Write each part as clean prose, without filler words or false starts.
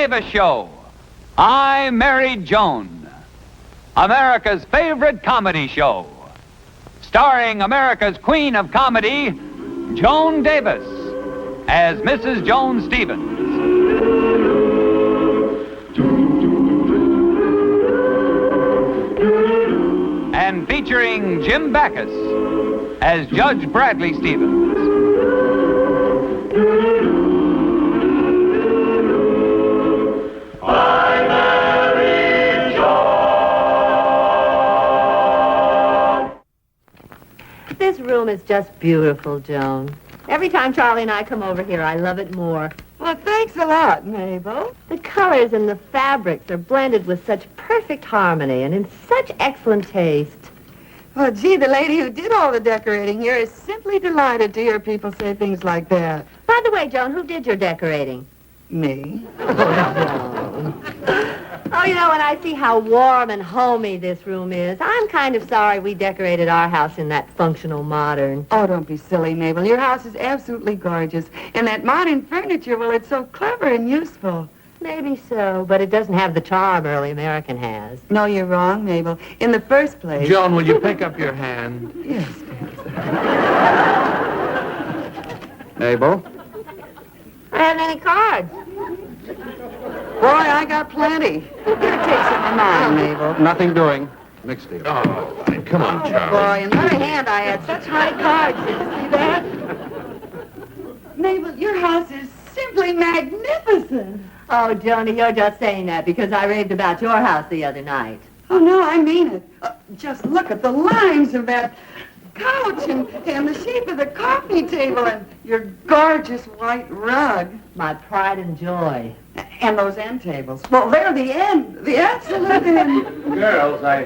Davis Show. I Married Joan, America's favorite comedy show, starring America's queen of comedy, Joan Davis, as Mrs. Joan Stevens. And featuring Jim Backus as Judge Bradley Stevens. I Married Joan. This room is just beautiful, Joan. Every time Charlie and I come over here, I love it more. Well, thanks a lot, Mabel. The colors and the fabrics are blended with such perfect harmony and in such excellent taste. Well, gee, the lady who did all the decorating here is simply delighted to hear people say things like that. By the way, Joan, who did your decorating? Me? Oh, you know, when I see how warm and homey this room is, I'm kind of sorry we decorated our house in that functional modern. Oh, don't be silly, Mabel. Your house is absolutely gorgeous. And that modern furniture, well, it's so clever and useful. Maybe so, but it doesn't have the charm early American has. No, you're wrong, Mabel. In the first place... Joan, will you pick up your hand? Yes. Mabel? I haven't any cards. Boy, I got plenty. Here, take some of mine, Mabel. Nothing doing. Mixed deal. Oh, fine. Come on, Charlie. Boy, in my hand I had such high cards. Did you see that? Mabel, your house is simply magnificent. Oh, Joni, you're just saying that because I raved about your house the other night. Oh, no, I mean it. Just look at the lines of that couch and the shape of the coffee table and your gorgeous white rug. My pride and joy. And those end tables. Well, they're the end. The absolute end. Girls, I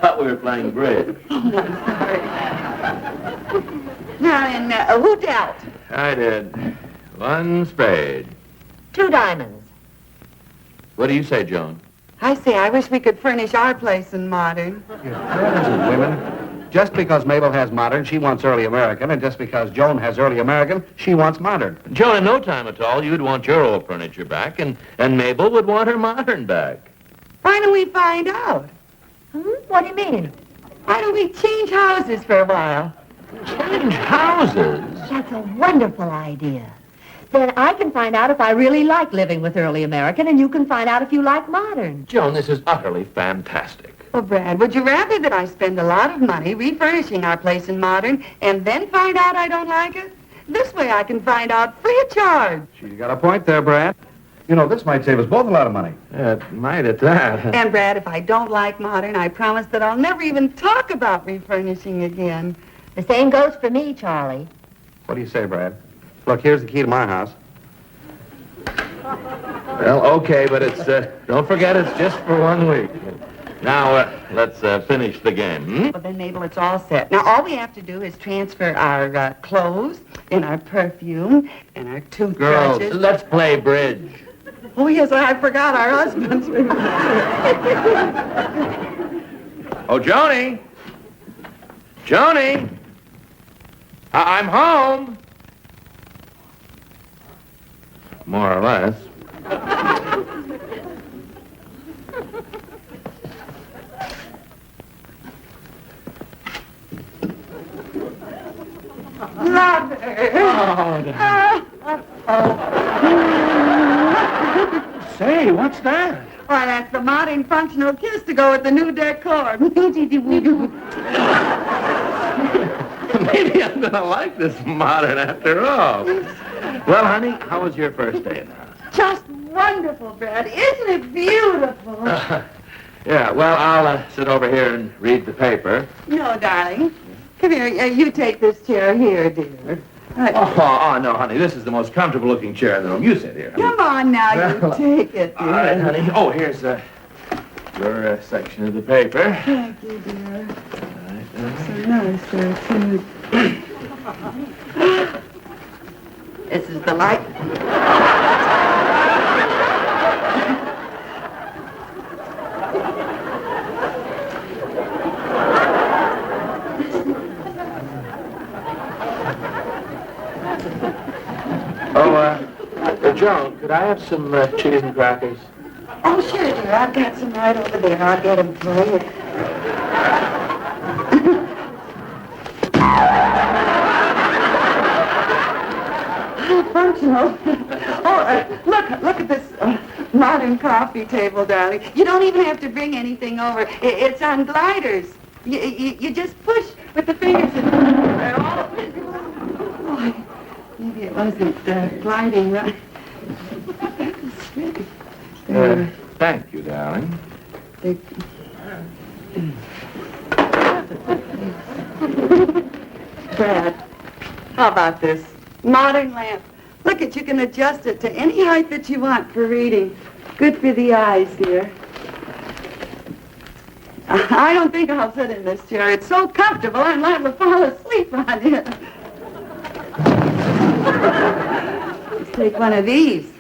thought we were playing bridge. Oh, I'm sorry. Now, and who dealt? I did. One spade. 2 diamonds. What do you say, Joan? I say, I wish we could furnish our place in modern. Women. Just because Mabel has modern, she wants early American, and just because Joan has early American, she wants modern. Joan, in no time at all, you'd want your old furniture back, and Mabel would want her modern back. Why don't we find out? What do you mean? Why don't we change houses for a while? Change houses? That's a wonderful idea. Then I can find out if I really like living with early American, and you can find out if you like modern. Joan, this is utterly fantastic. Well, Brad, would you rather that I spend a lot of money refurnishing our place in modern and then find out I don't like it? This way I can find out free of charge. She's got a point there, Brad. You know, this might save us both a lot of money. It might at that. And, Brad, if I don't like modern, I promise that I'll never even talk about refurnishing again. The same goes for me, Charlie. What do you say, Brad? Look, here's the key to my house. Well, okay, but it's, don't forget it's just for 1 week. Now, let's finish the game, Well, then, Mabel, it's all set. Now, all we have to do is transfer our clothes and our perfume and our toothbrushes. Girls, let's play bridge. Oh, yes, I forgot our husbands. Oh, Joni! Joni! I'm home! More or less. Love Say, what's that? Why, that's the modern functional kiss to go with the new decor. Maybe I'm gonna like this modern after all. Well, honey, how was your first day in the house? Just wonderful, Brad. Isn't it beautiful? Yeah, well, I'll sit over here and read the paper. No, darling. Come here. You take this chair here, dear. Right. Oh, no, honey, this is the most comfortable-looking chair in the room. You sit here. Come on now, you take it, dear. All right, honey. Oh, here's your section of the paper. Thank you, dear. All right, So nice, there, too. This is the light. Joan, could I have some cheese and crackers? Oh, sure, dear. I've got some right over there. I'll get them for you. Functional. Look at this modern coffee table, darling. You don't even have to bring anything over. It's on gliders. You just push with the fingers and... Oh, maybe it wasn't gliding right. Thank you, darling. Brad, how about this? Modern lamp. Look you can adjust it to any height that you want for reading. Good for the eyes, dear. I don't think I'll sit in this chair. It's so comfortable, I'm liable to fall asleep on it. Let's take one of these.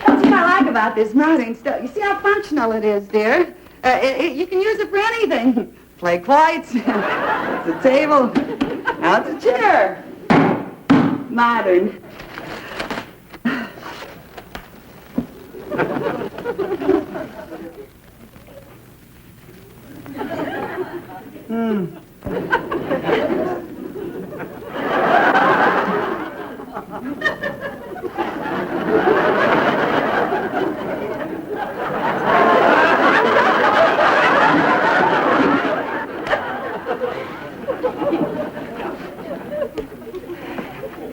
That's what I like about this modern stuff. You see how functional it is, dear? You can use it for anything. Play quoits. It's a table. Now it's a chair. Modern.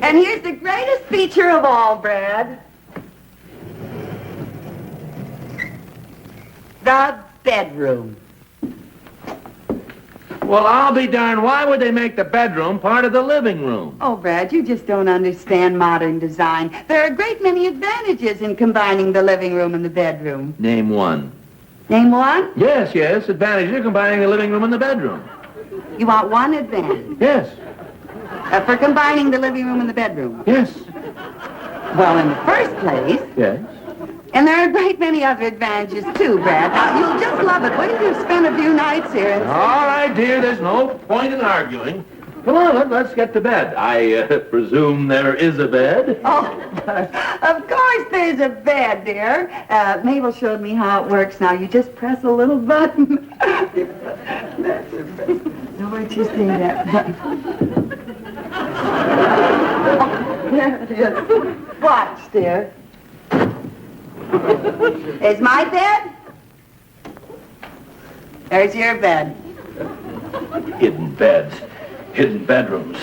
And here's the greatest feature of all, Brad. The bedroom. Well, I'll be darned. Why would they make the bedroom part of the living room? Oh, Brad, you just don't understand modern design. There are a great many advantages in combining the living room and the bedroom. Name one. Name one? Yes, advantages of combining the living room and the bedroom. You want one advantage? Yes, For combining the living room and the bedroom. yes, Well, in the first place, yes. and there are a great many other advantages, too, Brad. Now, you'll just love it. Wait till you've spent a few nights here and... All right, dear, there's no point in arguing. Come on, let's get to bed. I presume there is a bed? Oh, of course there's a bed, dear. Mabel showed me how it works. Now, you just press a little button. That's a bed. Now, where'd you see that button? Oh, there it is. Watch, dear. There's my bed. There's your bed. Hidden beds, hidden bedrooms.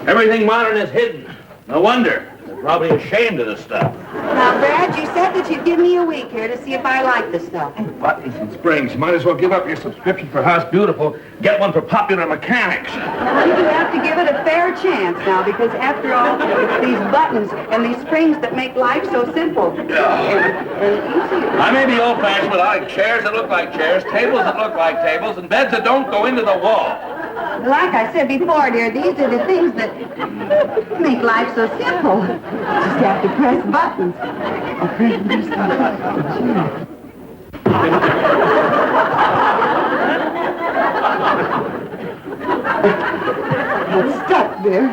Everything modern is hidden. No wonder. They're probably ashamed of this stuff. Now, Brad, you said that you'd give me a week here to see if I like the stuff. Buttons and springs. You might as well give up your subscription for House Beautiful. Get one for Popular Mechanics. Well, you have to give it a fair chance now, because after all, it's these buttons and these springs that make life so simple. And easy. I may be old-fashioned, but I like chairs that look like chairs, tables that look like tables, and beds that don't go into the wall. Like I said before, dear, these are the things that make life so simple. You just have to press buttons. It's stuck, dear.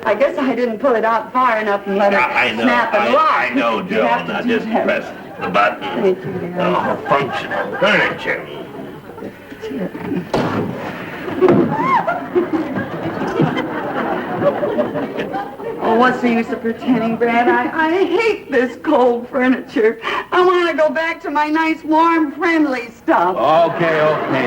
I guess I didn't pull it out far enough and let it snap and lock. I know, You have Joan. to Now do just that. press the button. Thank you, dear. Oh, functional furniture. Oh, what's the use of pretending, Brad? I hate this cold furniture. I want to go back to my nice, warm, friendly stuff. Okay,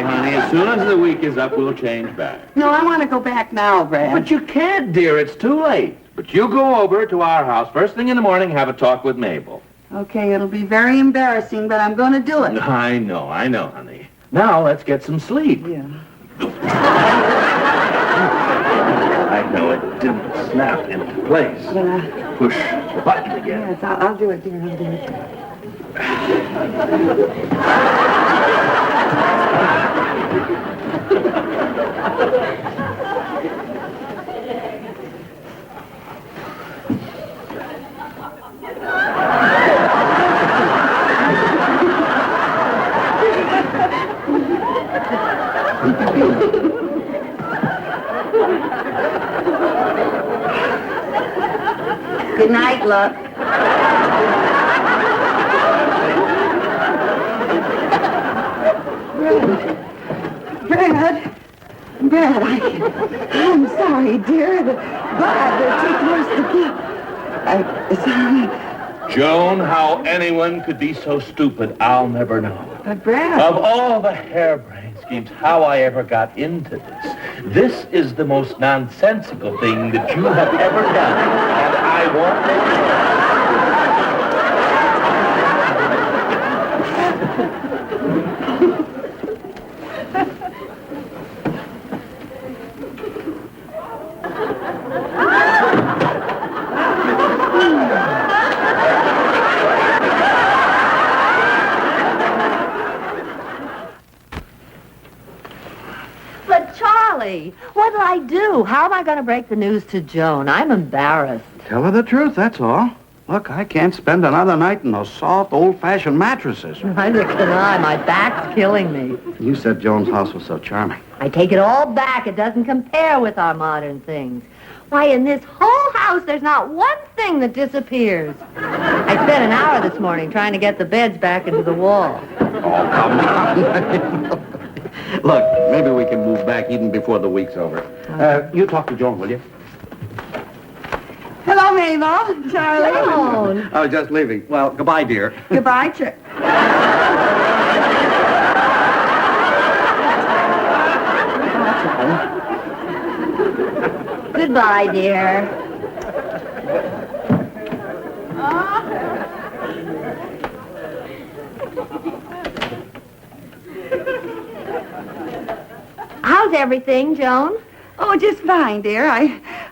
honey. As soon as the week is up, we'll change back. No, I want to go back now, Brad. But you can't, dear. It's too late. But you go over to our house first thing in the morning, have a talk with Mabel. Okay, it'll be very embarrassing, but I'm going to do it. I know, honey. Now let's get some sleep. Yeah. I know it didn't snap into place. But, Push the button again. yes, I'll do it, dear. I'll do it. Good night, love. Brad, I'm sorry, dear. But they're too close to keep. Sorry. Joan, how anyone could be so stupid, I'll never know. But Brad... Of all the harebrained schemes, how I ever got into this is the most nonsensical thing that you have ever done. And I won't let But Charlie, what'll I do? How am I going to break the news to Joan? I'm embarrassed. Tell her the truth, that's all. Look, I can't spend another night in those soft, old-fashioned mattresses. Neither can I. My back's killing me. You said Joan's house was so charming. I take it all back. It doesn't compare with our modern things. Why, in this whole house, there's not one thing that disappears. I spent an hour this morning trying to get the beds back into the wall. Oh, come on. Look, maybe we can move back even before the week's over. You talk to Joan, will you? Hello, Mabel. Charlie. Joan. I was just leaving. Well, goodbye, dear. Goodbye, Charlie. Goodbye, dear. How's everything, Joan? Oh, just fine, dear.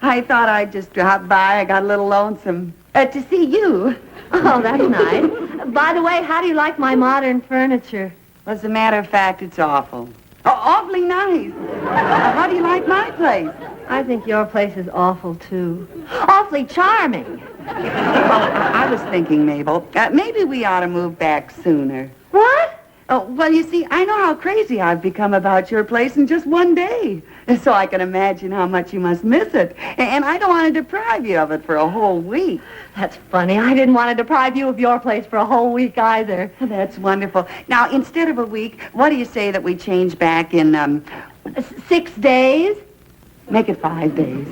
I thought I'd just drop by. I got a little lonesome to see you. Oh, that's nice. By the way, how do you like my modern furniture? As a matter of fact, it's awful. Oh, awfully nice. How do you like my place? I think your place is awful, too. Awfully charming. I was thinking, Mabel, maybe we ought to move back sooner. What? Oh, well, you see, I know how crazy I've become about your place in just one day. So I can imagine how much you must miss it. And I don't want to deprive you of it for a whole week. That's funny. I didn't want to deprive you of your place for a whole week either. That's wonderful. Now, instead of a week, what do you say that we change back in, 6 days? Make it 5 days.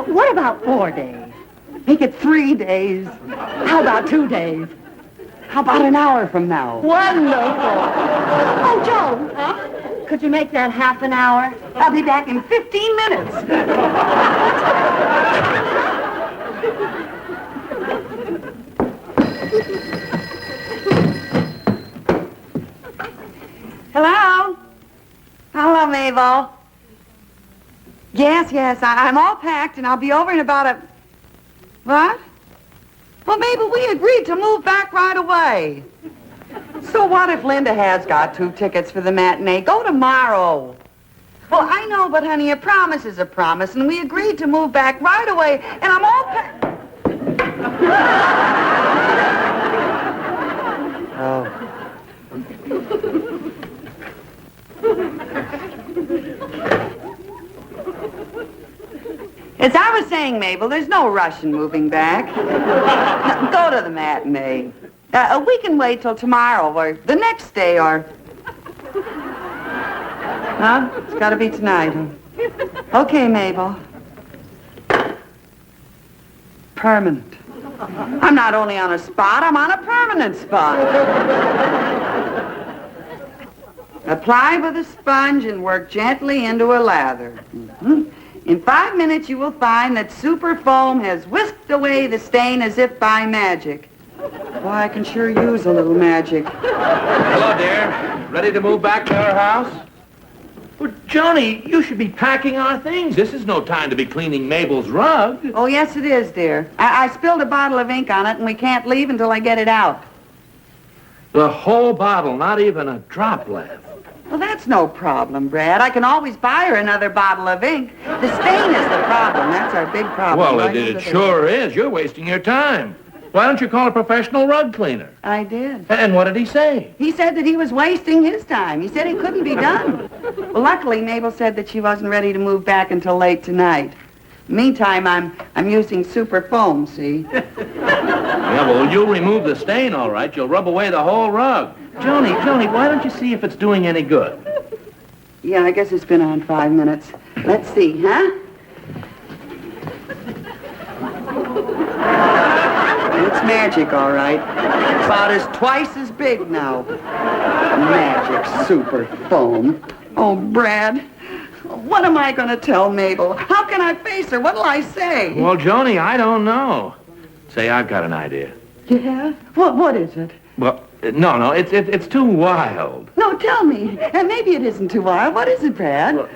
What about 4 days? Make it 3 days. How about 2 days? How about an hour from now? Wonderful. Oh, Joan. Huh? Could you make that half an hour? I'll be back in 15 minutes. Hello? Hello, Mabel. Yes, I'm all packed, and I'll be over in about a... What? Well, Mabel, we agreed to move back right away. So what if Linda has got 2 tickets for the matinee? Go tomorrow. Well, I know, but honey, a promise is a promise, and we agreed to move back right away, and I'm all packed. Oh. As I was saying, Mabel, there's no rush in moving back. Go to the matinee. We can wait till tomorrow or the next day or... Huh? It's got to be tonight. Okay, Mabel. Permanent. I'm not only on a spot, I'm on a permanent spot. Apply with a sponge and work gently into a lather. Mm-hmm. In 5 minutes, you will find that super foam has whisked away the stain as if by magic. Boy, I can sure use a little magic. Hello, dear. Ready to move back to our house? Well, Johnny, you should be packing our things. This is no time to be cleaning Mabel's rug. Oh, yes, it is, dear. I spilled a bottle of ink on it, and we can't leave until I get it out. The whole bottle, not even a drop left. Well, that's no problem, Brad. I can always buy her another bottle of ink. The stain is the problem. That's our big problem. Well, Right it into the- sure is. You're wasting your time. Why don't you call a professional rug cleaner? I did. And what did he say? He said that he was wasting his time. He said it couldn't be done. Well, luckily, Mabel said that she wasn't ready to move back until late tonight. Meantime, I'm using super foam, see? Yeah, well, you'll remove the stain, all right. You'll rub away the whole rug. Joni, why don't you see if it's doing any good? Yeah, I guess it's been on 5 minutes. Let's see, huh? It's magic, all right. About twice as big now. Magic super foam. Oh, Brad, what am I going to tell Mabel? How can I face her? What'll I say? Well, Joni, I don't know. Say, I've got an idea. Yeah? What is it? Well, no, it's too wild. No, tell me. And maybe it isn't too wild. What is it, Brad? Well,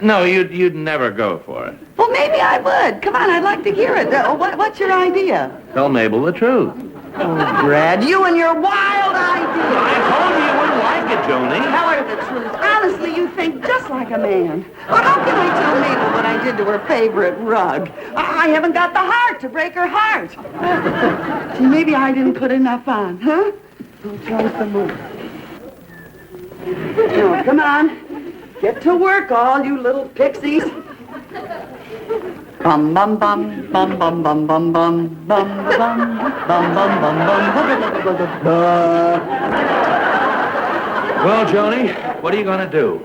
no, you'd never go for it. Well, maybe I would. Come on, I'd like to hear it. What's your idea? Tell Mabel the truth. Oh, Brad, you and your wild ideas. I told you you wouldn't like it, Joni. Tell her the truth. Honestly, you think just like a man. Well, how can I tell Mabel what I did to her favorite rug? I haven't got the heart to break her heart. See, maybe I didn't put enough on, huh? I'll try some more. Now, come on. Get to work, all you little pixies. Bum bum bum bum bum bum bum bum bum bum bum bum bum bum. Well, Joni, what are you going to do?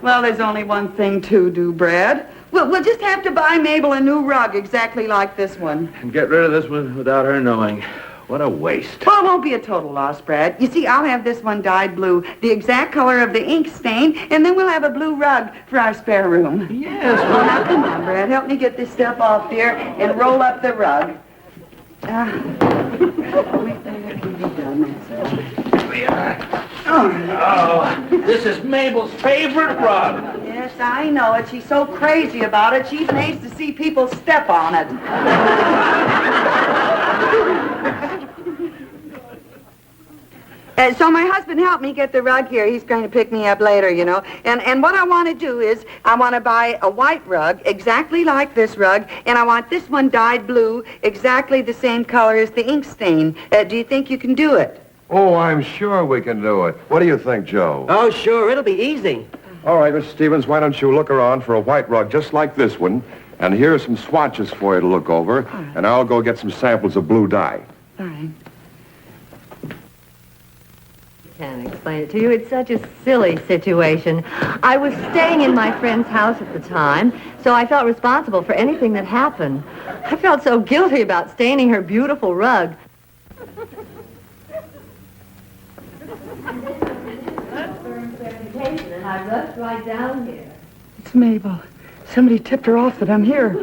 Well, there's only one thing to do, Brad. We'll just have to buy Mabel a new rug exactly like this one. And get rid of this one without her knowing. What a waste. Well, it won't be a total loss, Brad. You see, I'll have this one dyed blue, the exact color of the ink stain, and then we'll have a blue rug for our spare room. Yes, Well, now, come on, Brad. Help me get this stuff off here and roll up the rug. Oh, this is Mabel's favorite rug. Yes, I know it. She's so crazy about it, she's amazed to see people step on it. So my husband helped me get the rug here. He's going to pick me up later, you know. And what I want to do is I want to buy a white rug exactly like this rug, and I want this one dyed blue, exactly the same color as the ink stain. Do you think you can do it? Oh, I'm sure we can do it. What do you think, Joe? Oh, sure. It'll be easy. All right, Mr. Stevens, why don't you look around for a white rug just like this one, and here are some swatches for you to look over, and I'll go get some samples of blue dye. All right. Can't explain it to you. It's such a silly situation. I was staying in my friend's house at the time, so I felt responsible for anything that happened. I felt so guilty about staining her beautiful rug. And I rushed right down here. It's Mabel. Somebody tipped her off that I'm here.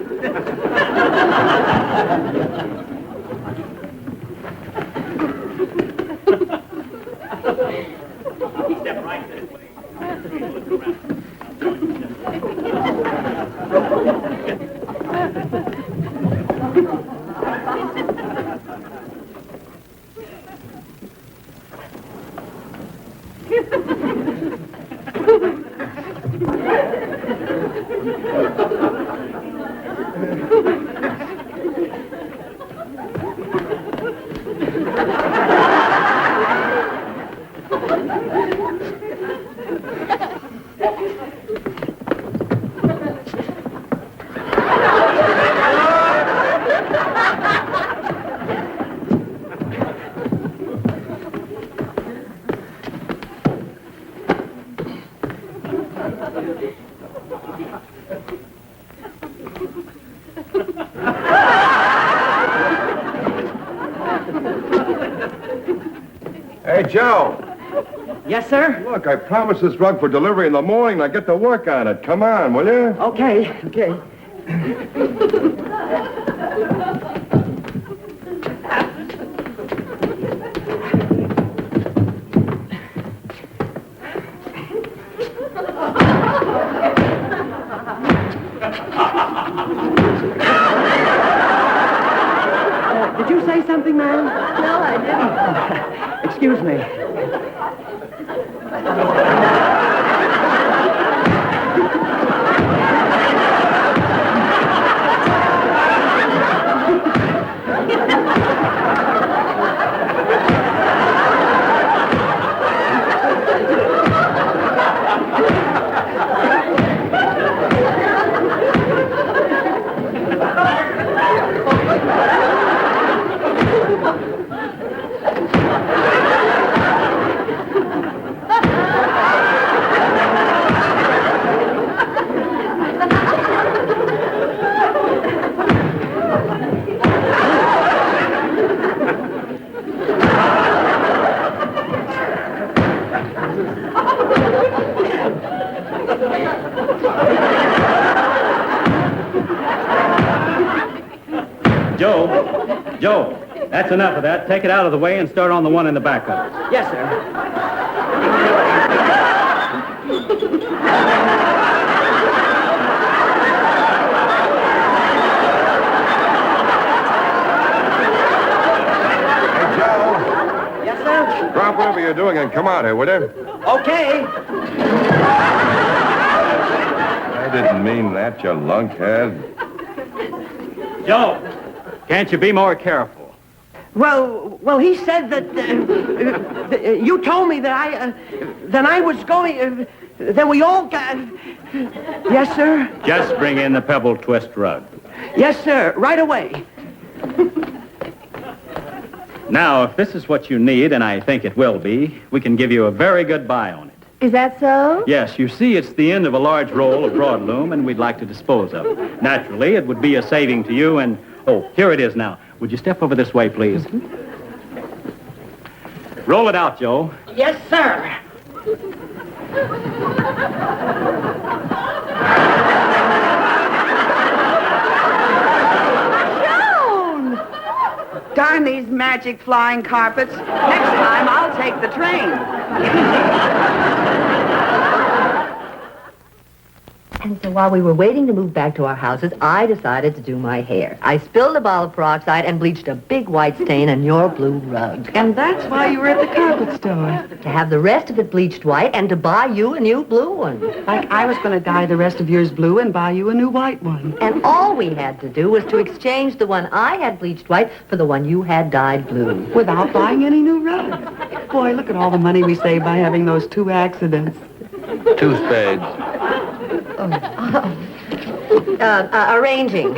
Hey, Joe. Yes, sir? Look, I promised this rug for delivery in the morning. Now get to work on it. Come on, will you? Okay. Did you say something, ma'am? No, I didn't. Excuse me. Joe, that's enough of that. Take it out of the way and start on the one in the back of it. Yes, sir. Hey, Joe, Yes, sir. drop whatever you're doing and come out here, will you? Okay. I didn't mean that, you lunkhead. Joe, can't you be more careful? Well, he said that you told me that I was going, that we all got. Yes, sir. Just bring in the pebble twist rug. Yes, sir. Right away. Now, if this is what you need, and I think it will be, we can give you a very good buy on it. Is that so? Yes, you see, it's the end of a large roll of broadloom, and we'd like to dispose of it. Naturally, it would be a saving to you, and, oh, here it is now. Would you step over this way, please? Roll it out, Joe. Yes, sir. Joan! Darn these magic flying carpets. Next time, I'll take the train. And so while we were waiting to move back to our houses, I decided to do my hair. I spilled a bottle of peroxide and bleached a big white stain on your blue rug. And that's why you were at the carpet store. To have the rest of it bleached white and to buy you a new blue one. Like I was going to dye the rest of yours blue and buy you a new white one. And all we had to do was to exchange the one I had bleached white for the one you had dyed blue. Without buying any new rug. Boy, look at all the money we saved by having those 2 accidents. 2 spades. Arranging.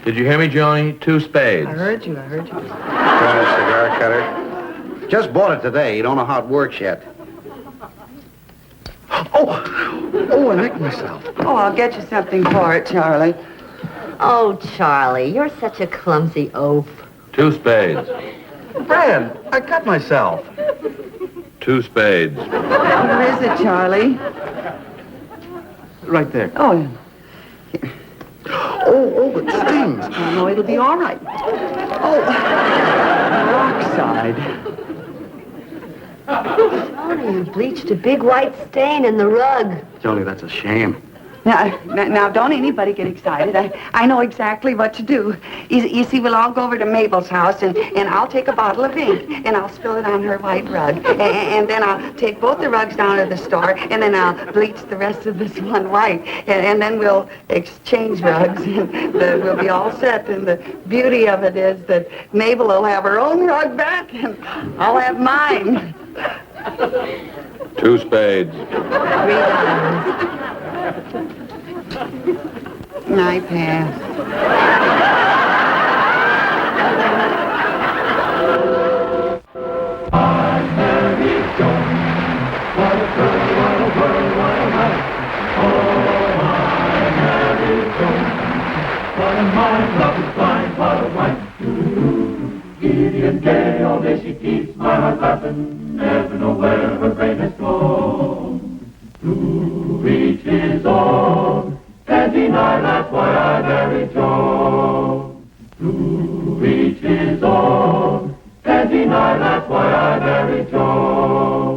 Did you hear me, Joni? 2 spades. I heard you. Want a cigar cutter? Just bought it today. You don't know how it works yet. Oh, I nicked myself. Oh, I'll get you something for it, Charlie. Oh, Charlie, you're such a clumsy oaf. 2 spades. Fred, I cut myself. 2 spades. Where is it, Charlie? Right there. Oh, yeah. Oh, it stings. Oh, no, it'll be all right. Oh, peroxide. Tony, you bleached a big white stain in the rug. Joni, that's a shame. Now, don't anybody get excited. I know exactly what to do. You see, we'll all go over to Mabel's house, and I'll take a bottle of ink, and I'll spill it on her white rug. And then I'll take both the rugs down to the store, and then I'll bleach the rest of this one white. And then we'll exchange rugs, and we'll be all set. And the beauty of it is that Mabel will have her own rug back, and I'll have mine. 2 spades. 3 diamonds. I pass. Giddy and gay, all day she keeps my heart laughing, never know where her brain has gone. To each his own, can't deny that's why I married Joan. To each his own, can't deny that's why I married Joan.